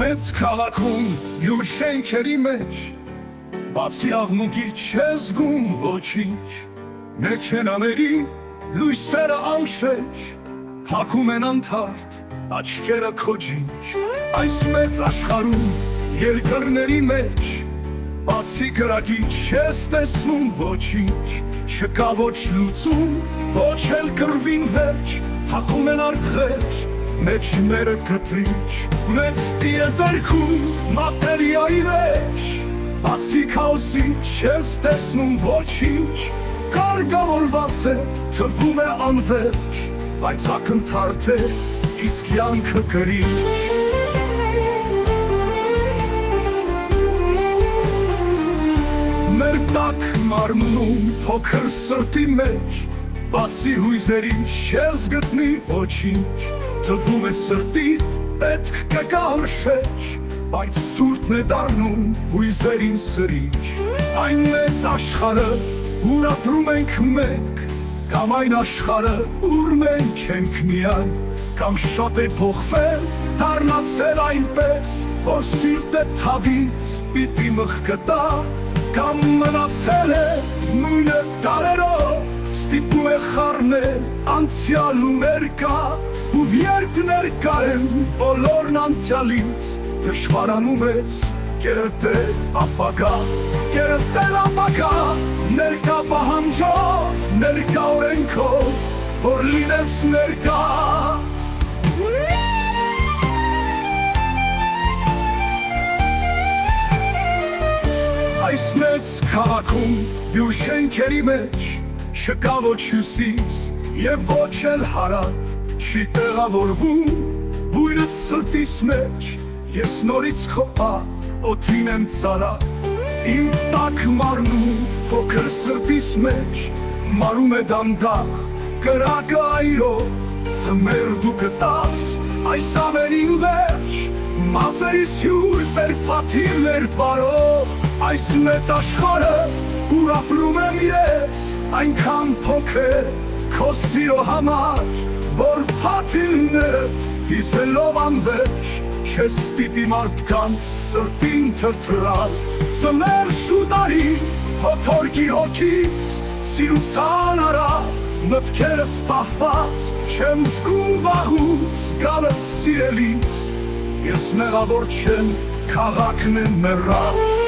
մեծ քաղաքում յուր շենքերի մեջ բացի աղմուկի չես զգում ոչինչ մեքենաների լույսերը անշեջ փակում են անթարթ աչքերը քո ջինջ այս մեծ աշխարհում երկրների մեջ բացի գրագի չես տեսնում ոչինչ չկա ոչ լուծում ոչ էլ կռվին վերջ փակում են արքեր մեջները կտրիչ մեծ տիեզերքում մատերիայի մեջ բացի քաոսի չես տեսնում ոչինչ կարգավորված է թվում է անվերջ բայց ակնթարթ է իսկ յանքը կրիչ մեր տաք մարմնում փոքր սրտի մեջ բացի հույզերի չես գտնի ոչինչ թվում է սրտիդ պետք կգա հրշեջ բայց սուրտն է դառնում հույզերին սրիչ այն մեծ աշխարհը ուր ապրում ենք մենք կամ այն աշխարհը ուր մենք ենք միայն կամ շատ է փոխվել դառնացել այնպես որ սիրտը թավից պիտի մխկտա կամ մնացել է նույնը տարերով ստիպում է խառնել անցյալ ու ներկա ու երբ ներկա են բոլորն անցյալից դժվարանում ես կերտել ապագա ներկա պահանջով ներկա օրենքով որ լինես ներկա այս մեծ քաղաքում յուր շենքերի մեջ չկա ոչ հյուսիս և ոչ էլ հարավ չի տեղավորվում բույրդ սրտիս մեջ ես նորից քո ավ օդին եմ ծարավ իմ տաք մարմնում փոքր սրտիս մեջ մարում է դանդաղ կրակը այրով ձմեր դու կտաս այս ամենին վերջ մազերիս հյուր վերփաթիռներ բարով այս մեծ աշխարհը ուր ապրում եմ ես այնքան փոքր քո սիրո համար որ փաթիռներդ հիսելով անվերջ չես ստիպի մարդկանց սրտին թրթռալ ձմեր շուտարի փոթորկի հոգից սիրուցան արա մտքերս պահված չեմ զգում վաղուց գալդ սիրելիս ես մեղավոր չեմ քաղաքն է մեռած